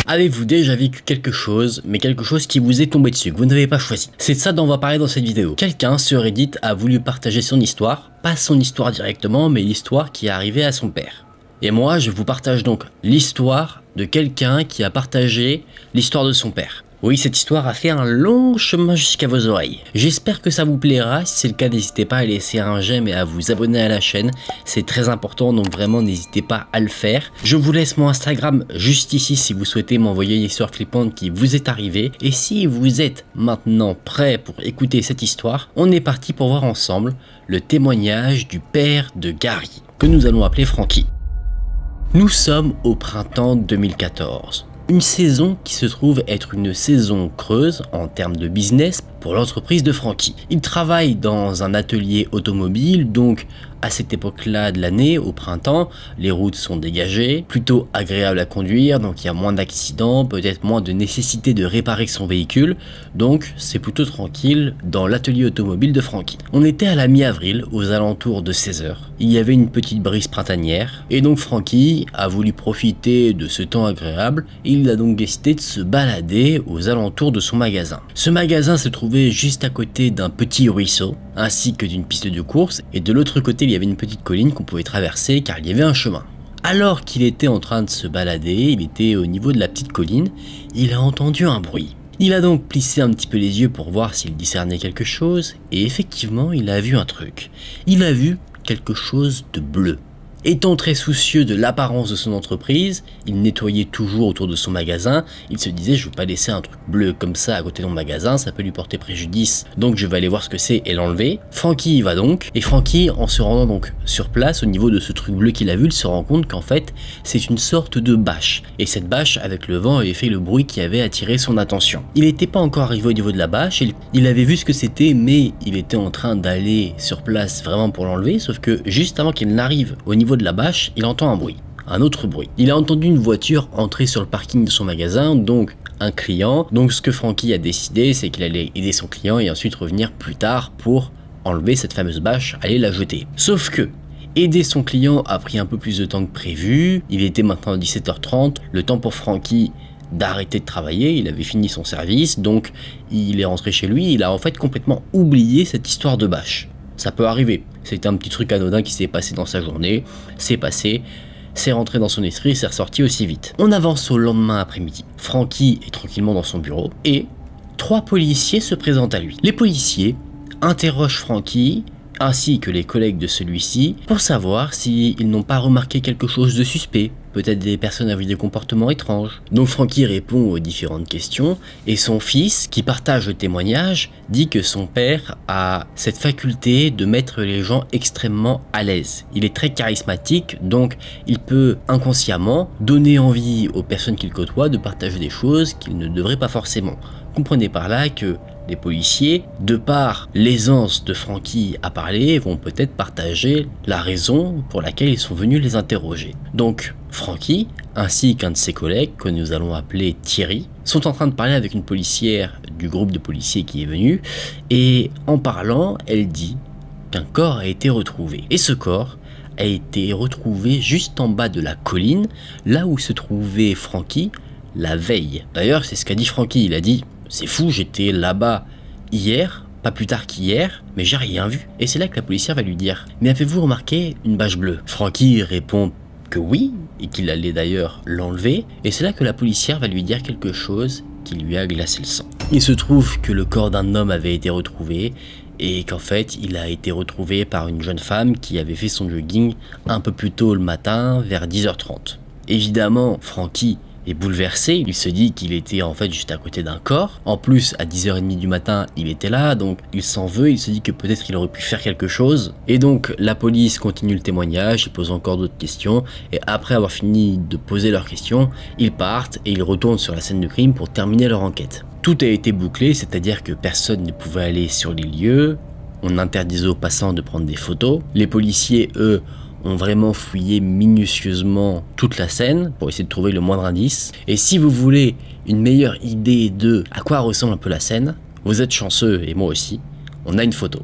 Avez-vous déjà vécu quelque chose, mais quelque chose qui vous est tombé dessus, que vous n'avez pas choisi? C'est de ça dont on va parler dans cette vidéo. Quelqu'un sur Reddit a voulu partager son histoire, pas son histoire directement, mais l'histoire qui est arrivée à son père. Et moi, je vous partage donc l'histoire de quelqu'un qui a partagé l'histoire de son père. Oui, cette histoire a fait un long chemin jusqu'à vos oreilles. J'espère que ça vous plaira. Si c'est le cas, n'hésitez pas à laisser un j'aime et à vous abonner à la chaîne. C'est très important, donc vraiment n'hésitez pas à le faire. Je vous laisse mon Instagram juste ici si vous souhaitez m'envoyer une histoire flippante qui vous est arrivée. Et si vous êtes maintenant prêt pour écouter cette histoire, on est parti pour voir ensemble le témoignage du père de Gary, que nous allons appeler Frankie. Nous sommes au printemps 2014. Une saison qui se trouve être une saison creuse en termes de business pour l'entreprise de Frankie. Il travaille dans un atelier automobile, donc à cette époque-là de l'année, au printemps, les routes sont dégagées, plutôt agréable à conduire, donc il y a moins d'accidents, peut-être moins de nécessité de réparer son véhicule, donc c'est plutôt tranquille dans l'atelier automobile de Frankie. On était à la mi-avril, aux alentours de 16 h. Il y avait une petite brise printanière, et donc Frankie a voulu profiter de ce temps agréable, et il a donc décidé de se balader aux alentours de son magasin. Ce magasin se trouvait juste à côté d'un petit ruisseau, ainsi que d'une piste de course, et de l'autre côté il y avait une petite colline qu'on pouvait traverser car il y avait un chemin. Alors qu'il était en train de se balader, il était au niveau de la petite colline, il a entendu un bruit. Il a donc plissé un petit peu les yeux pour voir s'il discernait quelque chose, et effectivement il a vu un truc. Il a vu quelque chose de bleu. Étant très soucieux de l'apparence de son entreprise, il nettoyait toujours autour de son magasin. Il se disait, je ne veux pas laisser un truc bleu comme ça à côté de mon magasin, ça peut lui porter préjudice, donc je vais aller voir ce que c'est et l'enlever. Frankie y va donc, et Frankie, en se rendant donc sur place, au niveau de ce truc bleu qu'il a vu, il se rend compte qu'en fait, c'est une sorte de bâche. Et cette bâche, avec le vent, avait fait le bruit qui avait attiré son attention. Il n'était pas encore arrivé au niveau de la bâche, il avait vu ce que c'était, mais il était en train d'aller sur place vraiment pour l'enlever, sauf que juste avant qu'il n'arrive au niveau de la bâche, il entend un bruit, un autre bruit. Il a entendu une voiture entrer sur le parking de son magasin, donc un client. Donc ce que Frankie a décidé, c'est qu'il allait aider son client et ensuite revenir plus tard pour enlever cette fameuse bâche, aller la jeter. Sauf que aider son client a pris un peu plus de temps que prévu. Il était maintenant 17 h 30, le temps pour Frankie d'arrêter de travailler, il avait fini son service, donc il est rentré chez lui, il a en fait complètement oublié cette histoire de bâche. Ça peut arriver, c'est un petit truc anodin qui s'est passé dans sa journée, c'est passé, c'est rentré dans son esprit, c'est ressorti aussi vite. On avance au lendemain après-midi. Frankie est tranquillement dans son bureau et 3 policiers se présentent à lui. Les policiers interrogent Frankie ainsi que les collègues de celui-ci pour savoir s'ils n'ont pas remarqué quelque chose de suspect, peut-être des personnes avec des comportements étranges. Donc Frankie répond aux différentes questions et son fils, qui partage le témoignage, dit que son père a cette faculté de mettre les gens extrêmement à l'aise. Il est très charismatique, donc il peut inconsciemment donner envie aux personnes qu'il côtoie de partager des choses qu'ils ne devraient pas forcément. Comprenez par là que les policiers, de par l'aisance de Frankie à parler, vont peut-être partager la raison pour laquelle ils sont venus les interroger. Donc Frankie, ainsi qu'un de ses collègues, que nous allons appeler Thierry, sont en train de parler avec une policière du groupe de policiers qui est venu, et en parlant, elle dit qu'un corps a été retrouvé. Et ce corps a été retrouvé juste en bas de la colline, là où se trouvait Frankie la veille. D'ailleurs, c'est ce qu'a dit Frankie, il a dit « C'est fou, j'étais là-bas hier, pas plus tard qu'hier, mais j'ai rien vu. » Et c'est là que la policière va lui dire « Mais avez-vous remarqué une bâche bleue ?» Frankie répond que oui, et qu'il allait d'ailleurs l'enlever, et c'est là que la policière va lui dire quelque chose qui lui a glacé le sang. Il se trouve que le corps d'un homme avait été retrouvé, et qu'en fait il a été retrouvé par une jeune femme qui avait fait son jogging un peu plus tôt le matin, vers 10 h 30. Évidemment, Frankie est bouleversé, il se dit qu'il était en fait juste à côté d'un corps. En plus, à 10 h 30 du matin, il était là, donc il s'en veut, il se dit que peut-être il aurait pu faire quelque chose. Et donc la police continue le témoignage, il pose encore d'autres questions, et après avoir fini de poser leurs questions, ils partent et ils retournent sur la scène de crime pour terminer leur enquête. Tout a été bouclé, c'est-à-dire que personne ne pouvait aller sur les lieux, on interdisait aux passants de prendre des photos. Les policiers, eux, ont vraiment fouillé minutieusement toute la scène pour essayer de trouver le moindre indice. Et si vous voulez une meilleure idée de à quoi ressemble un peu la scène, vous êtes chanceux, et moi aussi, on a une photo.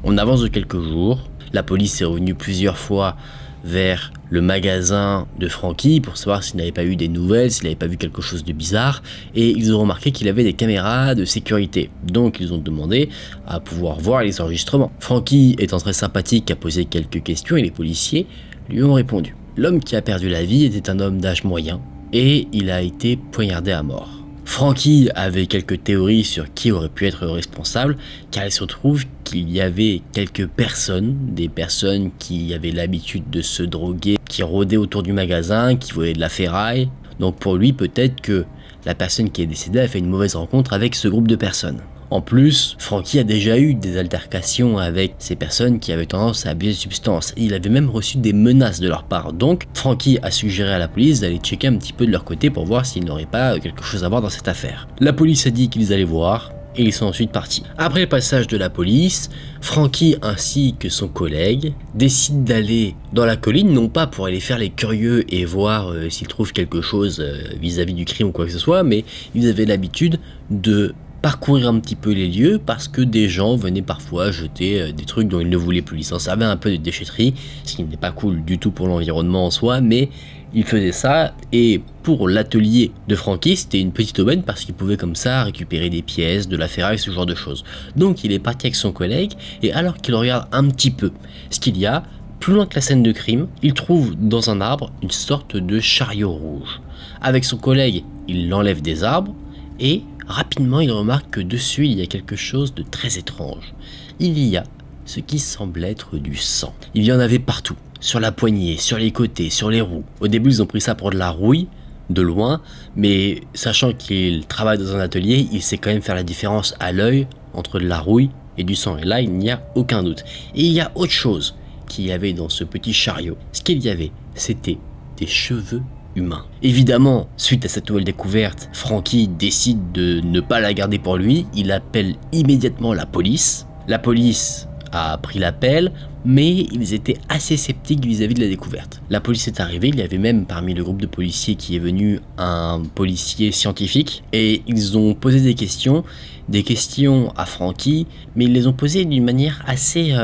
On avance de quelques jours, la police est revenue plusieurs fois vers le magasin de Franky pour savoir s'il n'avait pas eu des nouvelles, s'il n'avait pas vu quelque chose de bizarre, et ils ont remarqué qu'il avait des caméras de sécurité. Donc ils ont demandé à pouvoir voir les enregistrements. Franky étant très sympathique a posé quelques questions et les policiers lui ont répondu. L'homme qui a perdu la vie était un homme d'âge moyen et il a été poignardé à mort. Franky avait quelques théories sur qui aurait pu être responsable, car il se trouve qu'il y avait quelques personnes, des personnes qui avaient l'habitude de se droguer, qui rôdaient autour du magasin, qui voyaient de la ferraille. Donc pour lui, peut-être que la personne qui est décédée a fait une mauvaise rencontre avec ce groupe de personnes. En plus, Franky a déjà eu des altercations avec ces personnes qui avaient tendance à abuser de substances. Il avait même reçu des menaces de leur part. Donc, Franky a suggéré à la police d'aller checker un petit peu de leur côté pour voir s'ils n'auraient pas quelque chose à voir dans cette affaire. La police a dit qu'ils allaient voir et ils sont ensuite partis. Après le passage de la police, Franky ainsi que son collègue décident d'aller dans la colline, non pas pour aller faire les curieux et voir s'ils trouvent quelque chose vis-à-vis du crime ou quoi que ce soit, mais ils avaient l'habitude de parcourir un petit peu les lieux parce que des gens venaient parfois jeter des trucs dont ils ne voulaient plus. Ils s'en servaient un peu de déchetterie, ce qui n'est pas cool du tout pour l'environnement en soi, mais ils faisaient ça. Et pour l'atelier de Franky, c'était une petite aubaine parce qu'il pouvait comme ça récupérer des pièces, de la ferraille, ce genre de choses. Donc il est parti avec son collègue et alors qu'il regarde un petit peu ce qu'il y a, plus loin que la scène de crime, il trouve dans un arbre une sorte de chariot rouge. Avec son collègue, il l'enlève des arbres et rapidement, il remarque que dessus, il y a quelque chose de très étrange. Il y a ce qui semble être du sang. Il y en avait partout, sur la poignée, sur les côtés, sur les roues. Au début, ils ont pris ça pour de la rouille, de loin, mais sachant qu'il travaille dans un atelier, il sait quand même faire la différence à l'œil entre de la rouille et du sang. Et là, il n'y a aucun doute. Et il y a autre chose qu'il y avait dans ce petit chariot. Ce qu'il y avait, c'était des cheveux humain. Évidemment, suite à cette nouvelle découverte, Franky décide de ne pas la garder pour lui, il appelle immédiatement la police. La police a pris l'appel, mais ils étaient assez sceptiques vis-à-vis de la découverte. La police est arrivée, il y avait même parmi le groupe de policiers qui est venu un policier scientifique, et ils ont posé des questions à Franky, mais ils les ont posées d'une manière assez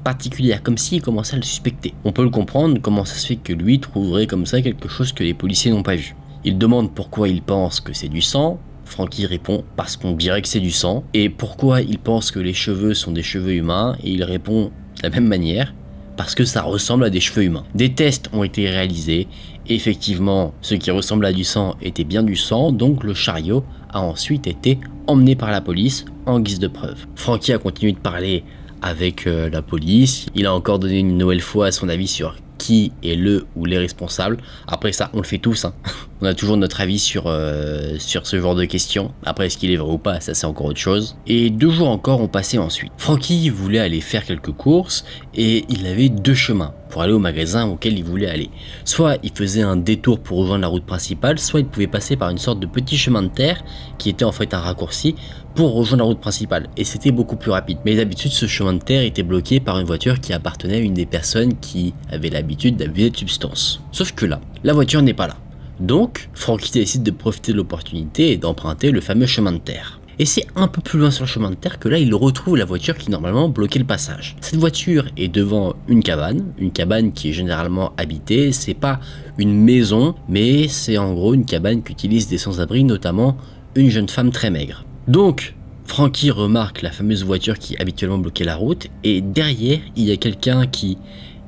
particulière, comme s'il commençait à le suspecter. On peut le comprendre, comment ça se fait que lui trouverait comme ça quelque chose que les policiers n'ont pas vu. Il demande pourquoi il pense que c'est du sang. Franky répond parce qu'on dirait que c'est du sang. Et pourquoi il pense que les cheveux sont des cheveux humains, et il répond de la même manière, parce que ça ressemble à des cheveux humains. Des tests ont été réalisés, et effectivement ce qui ressemble à du sang était bien du sang, donc le chariot a ensuite été emmené par la police en guise de preuve. Franky a continué de parler avec la police, il a encore donné une nouvelle fois son avis sur qui est le ou les responsables. Après ça, on le fait tous, hein. On a toujours notre avis sur ce genre de questions. Après, est-ce qu'il est vrai ou pas, ça c'est encore autre chose. Et 2 jours encore ont passé ensuite. Franky voulait aller faire quelques courses et il avait 2 chemins pour aller au magasin auquel il voulait aller. Soit il faisait un détour pour rejoindre la route principale, soit il pouvait passer par une sorte de petit chemin de terre qui était en fait un raccourci pour rejoindre la route principale, et c'était beaucoup plus rapide. Mais d'habitude, ce chemin de terre était bloqué par une voiture qui appartenait à une des personnes qui avait l'habitude d'abuser de substances. Sauf que là, la voiture n'est pas là. Donc, Franky décide de profiter de l'opportunité et d'emprunter le fameux chemin de terre. Et c'est un peu plus loin sur le chemin de terre que là, il retrouve la voiture qui normalement bloquait le passage. Cette voiture est devant une cabane qui est généralement habitée. C'est pas une maison, mais c'est en gros une cabane qu'utilisent des sans-abri, notamment une jeune femme très maigre. Donc, Franky remarque la fameuse voiture qui habituellement bloquait la route, et derrière, il y a quelqu'un qui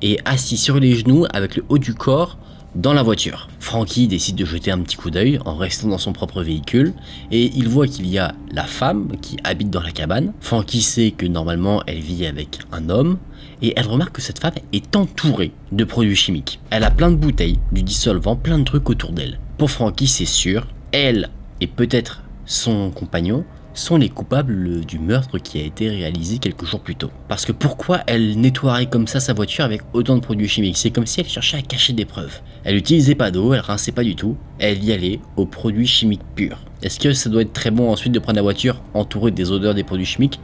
est assis sur les genoux avec le haut du corps dans la voiture. Franky décide de jeter un petit coup d'œil en restant dans son propre véhicule, et il voit qu'il y a la femme qui habite dans la cabane. Franky sait que normalement elle vit avec un homme, et elle remarque que cette femme est entourée de produits chimiques. Elle a plein de bouteilles, du dissolvant, plein de trucs autour d'elle. Pour Franky, c'est sûr, elle et peut-être son compagnon sont les coupables du meurtre qui a été réalisé quelques jours plus tôt. Parce que pourquoi elle nettoierait comme ça sa voiture avec autant de produits chimiques? C'est comme si elle cherchait à cacher des preuves. Elle n'utilisait pas d'eau, elle rinçait pas du tout, elle y allait aux produits chimiques purs. Est-ce que ça doit être très bon ensuite de prendre la voiture entourée des odeurs des produits chimiques?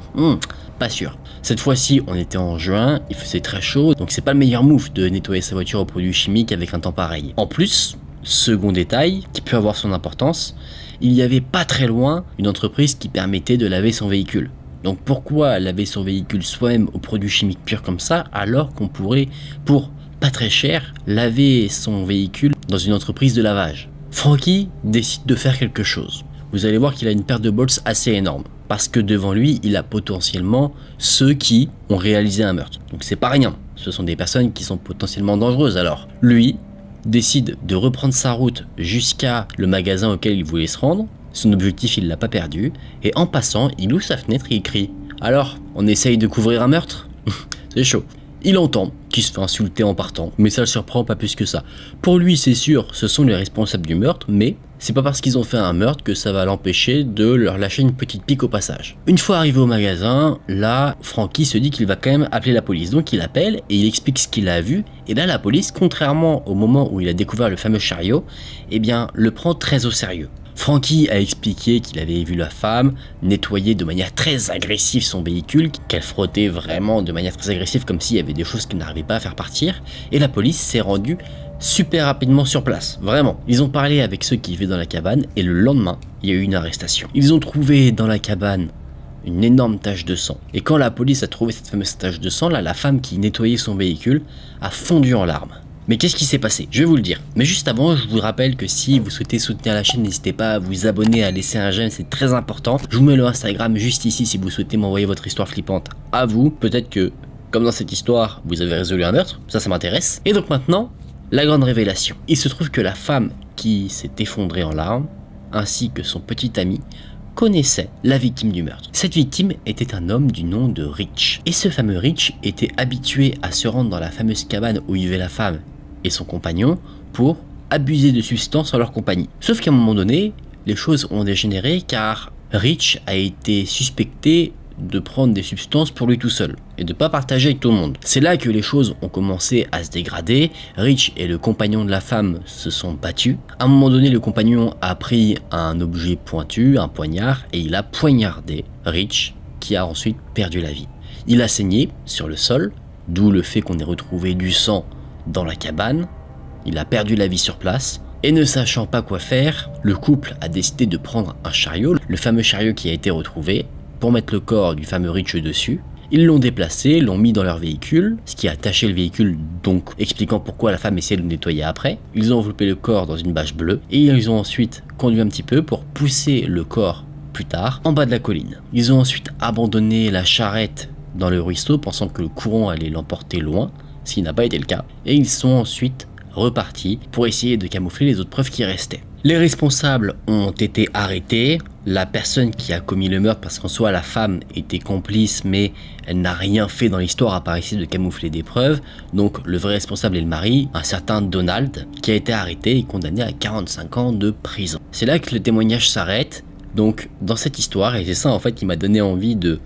Pas sûr. Cette fois-ci, on était en juin, il faisait très chaud, donc c'est pas le meilleur move de nettoyer sa voiture aux produits chimiques avec un temps pareil. En plus, second détail qui peut avoir son importance, il y avait pas très loin une entreprise qui permettait de laver son véhicule. Donc pourquoi laver son véhicule soi-même aux produits chimiques purs comme ça, alors qu'on pourrait, pour pas très cher, laver son véhicule dans une entreprise de lavage. Frankie décide de faire quelque chose. Vous allez voir qu'il a une paire de balls assez énorme. Parce que devant lui, il a potentiellement ceux qui ont réalisé un meurtre. Donc c'est pas rien. Ce sont des personnes qui sont potentiellement dangereuses. Alors, lui décide de reprendre sa route jusqu'à le magasin auquel il voulait se rendre. Son objectif, il l'a pas perdu. Et en passant, il ouvre sa fenêtre et il crie. Alors, on essaye de couvrir un meurtre? C'est chaud. Il entend qu'il se fait insulter en partant, mais ça le surprend pas plus que ça. Pour lui, c'est sûr, ce sont les responsables du meurtre, mais c'est pas parce qu'ils ont fait un meurtre que ça va l'empêcher de leur lâcher une petite pique au passage. Une fois arrivé au magasin, là, Frankie se dit qu'il va quand même appeler la police. Donc il appelle et il explique ce qu'il a vu. Et là, la police, contrairement au moment où il a découvert le fameux chariot, eh bien, le prend très au sérieux. Frankie a expliqué qu'il avait vu la femme nettoyer de manière très agressive son véhicule, qu'elle frottait vraiment de manière très agressive comme s'il y avait des choses qu'elle n'arrivait pas à faire partir, et la police s'est rendue super rapidement sur place, vraiment. Ils ont parlé avec ceux qui vivaient dans la cabane et le lendemain, il y a eu une arrestation. Ils ont trouvé dans la cabane une énorme tache de sang. Et quand la police a trouvé cette fameuse tache de sang, là, la femme qui nettoyait son véhicule a fondu en larmes. Mais qu'est-ce qui s'est passé? Je vais vous le dire. Mais juste avant, je vous rappelle que si vous souhaitez soutenir la chaîne, n'hésitez pas à vous abonner, à laisser un j'aime, c'est très important. Je vous mets le Instagram juste ici si vous souhaitez m'envoyer votre histoire flippante à vous. Peut-être que, comme dans cette histoire, vous avez résolu un meurtre, ça m'intéresse. Et donc maintenant, la grande révélation. Il se trouve que la femme qui s'est effondrée en larmes, ainsi que son petit ami, connaissait la victime du meurtre. Cette victime était un homme du nom de Rich. Et ce fameux Rich était habitué à se rendre dans la fameuse cabane où vivait la femme et son compagnon pour abuser de substances en leur compagnie. Sauf qu'à un moment donné, les choses ont dégénéré car Rich a été suspecté de prendre des substances pour lui tout seul et de pas partager avec tout le monde. C'est là que les choses ont commencé à se dégrader. Rich et le compagnon de la femme se sont battus. À un moment donné, le compagnon a pris un objet pointu, un poignard, et il a poignardé Rich, qui a ensuite perdu la vie. Il a saigné sur le sol, d'où le fait qu'on ait retrouvé du sang dans la cabane. Il a perdu la vie sur place. Et ne sachant pas quoi faire, le couple a décidé de prendre un chariot, le fameux chariot qui a été retrouvé, pour mettre le corps du fameux Rich dessus. Ils l'ont déplacé, l'ont mis dans leur véhicule, ce qui a taché le véhicule, donc expliquant pourquoi la femme essayait de le nettoyer après. Ils ont enveloppé le corps dans une bâche bleue et ils ont ensuite conduit un petit peu pour pousser le corps plus tard en bas de la colline. Ils ont ensuite abandonné la charrette dans le ruisseau pensant que le courant allait l'emporter loin, ce qui n'a pas été le cas, et ils sont ensuite repartis pour essayer de camoufler les autres preuves qui restaient. Les responsables ont été arrêtés, la personne qui a commis le meurtre, parce qu'en soi la femme était complice mais elle n'a rien fait dans l'histoire à part essayer de camoufler des preuves, donc le vrai responsable est le mari, un certain Donald, qui a été arrêté et condamné à 45 ans de prison. C'est là que le témoignage s'arrête, donc dans cette histoire, et c'est ça en fait qui m'a donné envie de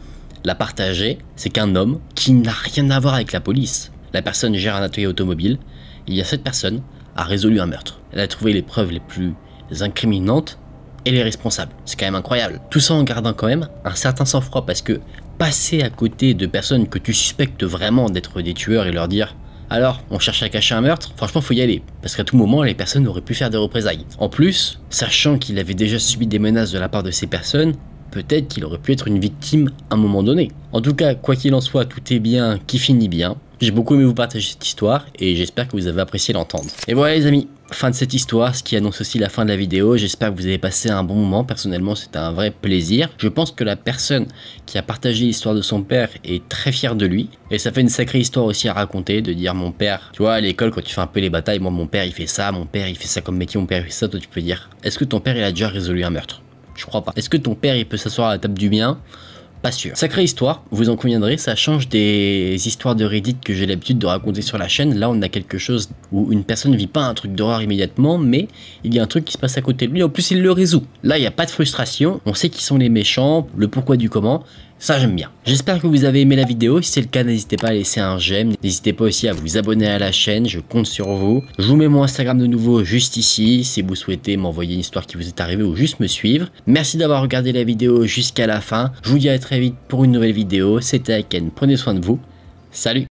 la partager, c'est qu'un homme qui n'a rien à voir avec la police, la personne gère un atelier automobile, il y a cette personne a résolu un meurtre. Elle a trouvé les preuves les plus incriminantes et les responsables. C'est quand même incroyable. Tout ça en gardant quand même un certain sang-froid parce que passer à côté de personnes que tu suspectes vraiment d'être des tueurs et leur dire alors on cherche à cacher un meurtre, franchement faut y aller parce qu'à tout moment les personnes auraient pu faire des représailles. En plus, sachant qu'il avait déjà subi des menaces de la part de ces personnes, peut-être qu'il aurait pu être une victime à un moment donné. En tout cas, quoi qu'il en soit, tout est bien qui finit bien. J'ai beaucoup aimé vous partager cette histoire et j'espère que vous avez apprécié l'entendre. Et voilà les amis, fin de cette histoire, ce qui annonce aussi la fin de la vidéo. J'espère que vous avez passé un bon moment. Personnellement, c'était un vrai plaisir. Je pense que la personne qui a partagé l'histoire de son père est très fière de lui. Et ça fait une sacrée histoire aussi à raconter, de dire mon père, tu vois, à l'école quand tu fais un peu les batailles, moi mon père il fait ça, mon père il fait ça comme métier, mon père il fait ça, toi tu peux dire, est-ce que ton père il a déjà résolu un meurtre? Je crois pas. Est-ce que ton père il peut s'asseoir à la table du bien? Pas sûr. Sacrée histoire, vous en conviendrez, ça change des histoires de Reddit que j'ai l'habitude de raconter sur la chaîne. Là on a quelque chose où une personne ne vit pas un truc d'horreur immédiatement, mais il y a un truc qui se passe à côté de lui, en plus il le résout. Là il n'y a pas de frustration, on sait qui sont les méchants, le pourquoi du comment, ça j'aime bien. J'espère que vous avez aimé la vidéo, si c'est le cas n'hésitez pas à laisser un j'aime, n'hésitez pas aussi à vous abonner à la chaîne, je compte sur vous. Je vous mets mon Instagram de nouveau juste ici, si vous souhaitez m'envoyer une histoire qui vous est arrivée ou juste me suivre. Merci d'avoir regardé la vidéo jusqu'à la fin, je vous dis à très vite pour une nouvelle vidéo, c'était Aken, prenez soin de vous, salut.